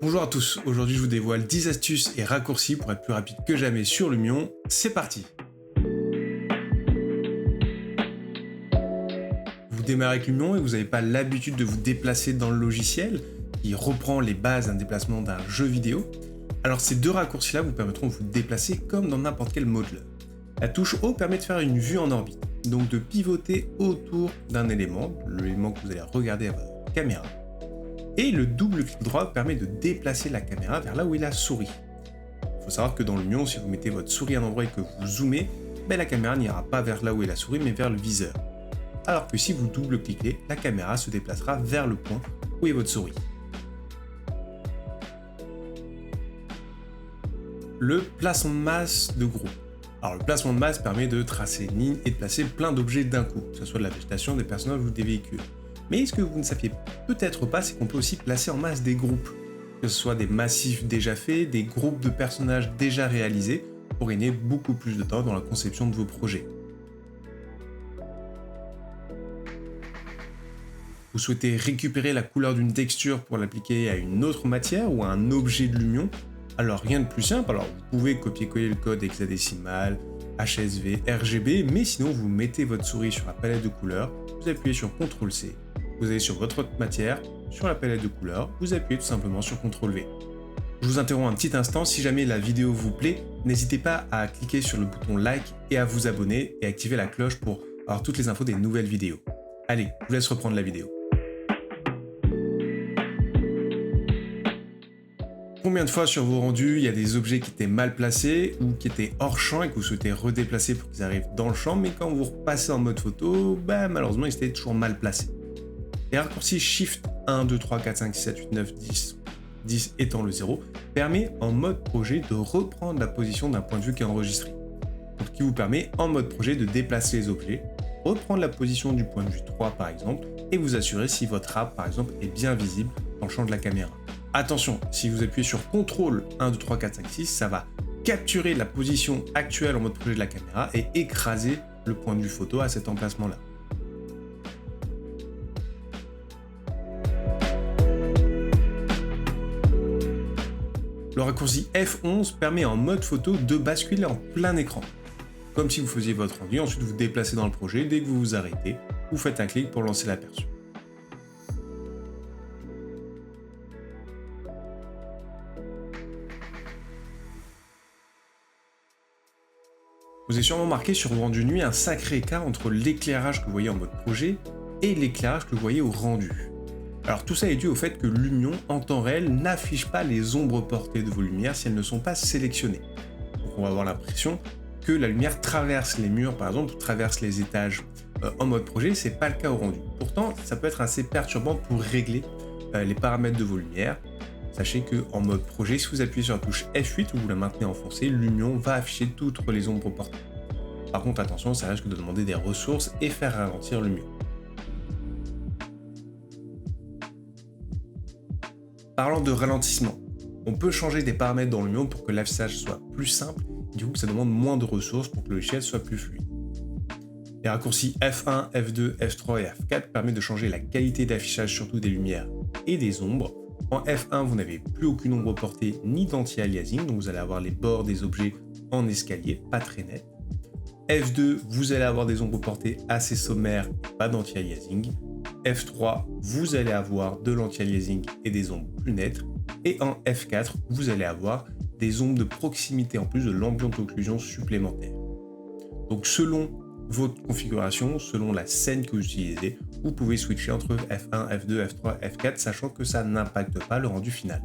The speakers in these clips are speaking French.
Bonjour à tous, aujourd'hui je vous dévoile 10 astuces et raccourcis pour être plus rapide que jamais sur Lumion. C'est parti! Vous démarrez avec Lumion et vous n'avez pas l'habitude de vous déplacer dans le logiciel qui reprend les bases d'un déplacement d'un jeu vidéo. Alors ces deux raccourcis-là vous permettront de vous déplacer comme dans n'importe quel modeleur. La touche O permet de faire une vue en orbite, donc de pivoter autour d'un élément, l'élément que vous allez regarder à votre caméra. Et le double clic droit permet de déplacer la caméra vers là où est la souris. Il faut savoir que dans Lumion, si vous mettez votre souris à un endroit et que vous zoomez, la caméra n'ira pas vers là où est la souris mais vers le viseur. Alors que si vous double-cliquez, la caméra se déplacera vers le point où est votre souris. Le placement de masse de groupe. Alors le placement de masse permet de tracer une ligne et de placer plein d'objets d'un coup, que ce soit de la végétation, des personnages ou des véhicules. Mais ce que vous ne saviez peut-être pas, c'est qu'on peut aussi placer en masse des groupes, que ce soit des massifs déjà faits, des groupes de personnages déjà réalisés, pour gagner beaucoup plus de temps dans la conception de vos projets. Vous souhaitez récupérer la couleur d'une texture pour l'appliquer à une autre matière ou à un objet de Lumion? Alors rien de plus simple, alors vous pouvez copier-coller le code hexadécimal, HSV, RGB, mais sinon vous mettez votre souris sur la palette de couleurs, vous appuyez sur CTRL-C, vous allez sur votre matière, sur la palette de couleurs, vous appuyez tout simplement sur CTRL-V. Je vous interromps un petit instant, si jamais la vidéo vous plaît, n'hésitez pas à cliquer sur le bouton like et à vous abonner et activer la cloche pour avoir toutes les infos des nouvelles vidéos. Allez, je vous laisse reprendre la vidéo. Combien de fois sur vos rendus, il y a des objets qui étaient mal placés ou qui étaient hors champ et que vous souhaitez redéplacer pour qu'ils arrivent dans le champ, mais quand vous repassez en mode photo, malheureusement ils étaient toujours mal placés. Les raccourcis Shift 1, 2, 3, 4, 5, 6, 7, 8, 9, 10, 10 étant le 0, permet en mode projet de reprendre la position d'un point de vue qui est enregistré. Donc, ce qui vous permet en mode projet de déplacer les objets, reprendre la position du point de vue 3 par exemple, et vous assurer si votre arbre par exemple est bien visible dans le champ de la caméra. Attention, si vous appuyez sur CTRL 1, 2, 3, 4, 5, 6, ça va capturer la position actuelle en mode projet de la caméra et écraser le point de vue photo à cet emplacement-là. Le raccourci F11 permet en mode photo de basculer en plein écran. Comme si vous faisiez votre rendu, ensuite vous déplacez dans le projet, dès que vous vous arrêtez, vous faites un clic pour lancer l'aperçu. Vous avez sûrement remarqué sur vos rendus nuit un sacré écart entre l'éclairage que vous voyez en mode projet et l'éclairage que vous voyez au rendu. Alors tout ça est dû au fait que Lumion, en temps réel, n'affiche pas les ombres portées de vos lumières si elles ne sont pas sélectionnées. Donc on va avoir l'impression que la lumière traverse les murs par exemple, ou traverse les étages en mode projet, c'est pas le cas au rendu. Pourtant, ça peut être assez perturbant pour régler les paramètres de vos lumières. Sachez que en mode projet, si vous appuyez sur la touche F8 ou vous la maintenez enfoncée, Lumion va afficher toutes les ombres portées. Par contre, attention, ça risque de demander des ressources et faire ralentir Lumion. Parlant de ralentissement, on peut changer des paramètres dans Lumion pour que l'affichage soit plus simple, et du coup ça demande moins de ressources pour que le logiciel soit plus fluide. Les raccourcis F1, F2, F3 et F4 permettent de changer la qualité d'affichage surtout des lumières et des ombres. En F1, vous n'avez plus aucune ombre portée ni d'anti-aliasing, donc vous allez avoir les bords des objets en escalier, pas très nets. F2, vous allez avoir des ombres portées assez sommaires, pas d'anti-aliasing. F3, vous allez avoir de l'anti-aliasing et des ombres plus nettes. Et en F4, vous allez avoir des ombres de proximité en plus de l'ambiance occlusion supplémentaire. Donc selon votre configuration, selon la scène que vous utilisez, vous pouvez switcher entre F1, F2, F3, F4, sachant que ça n'impacte pas le rendu final.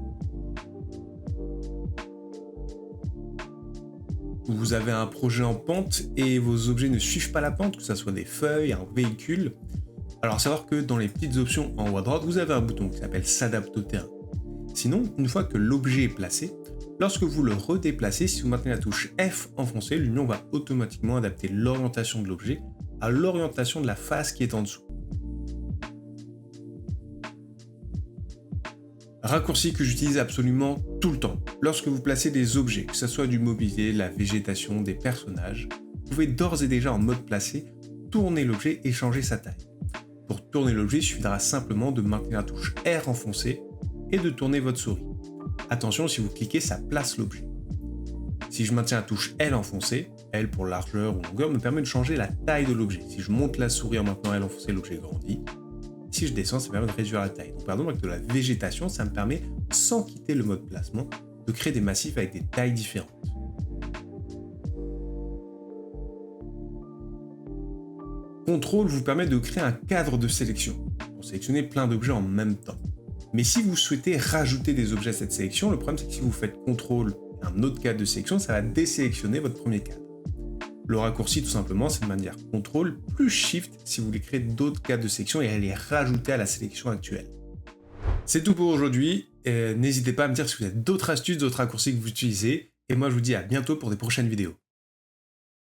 Vous avez un projet en pente et vos objets ne suivent pas la pente, que ce soit des feuilles, un véhicule. Alors savoir que dans les petites options en haut à droite, vous avez un bouton qui s'appelle s'adapter au terrain. Sinon, une fois que l'objet est placé, lorsque vous le redéplacez, si vous maintenez la touche F enfoncée, Lumion va automatiquement adapter l'orientation de l'objet à l'orientation de la face qui est en dessous. Raccourci que j'utilise absolument tout le temps. Lorsque vous placez des objets, que ce soit du mobilier, de la végétation, des personnages, vous pouvez d'ores et déjà en mode placé tourner l'objet et changer sa taille. Pour tourner l'objet, il suffira simplement de maintenir la touche R enfoncée et de tourner votre souris. Attention, si vous cliquez, ça place l'objet. Si je maintiens la touche L enfoncée, L pour largeur ou longueur, me permet de changer la taille de l'objet. Si je monte la souris en maintenant L enfoncée, l'objet grandit. Si je descends, ça me permet de réduire la taille. Donc par exemple, avec de la végétation, ça me permet, sans quitter le mode placement, de créer des massifs avec des tailles différentes. Contrôle vous permet de créer un cadre de sélection, pour sélectionner plein d'objets en même temps. Mais si vous souhaitez rajouter des objets à cette sélection, le problème c'est que si vous faites CTRL et un autre cadre de sélection, ça va désélectionner votre premier cadre. Le raccourci tout simplement, c'est de manière CTRL plus SHIFT si vous voulez créer d'autres cadres de sélection et les rajouter à la sélection actuelle. C'est tout pour aujourd'hui. N'hésitez pas à me dire si vous avez d'autres astuces, d'autres raccourcis que vous utilisez. Et moi je vous dis à bientôt pour des prochaines vidéos.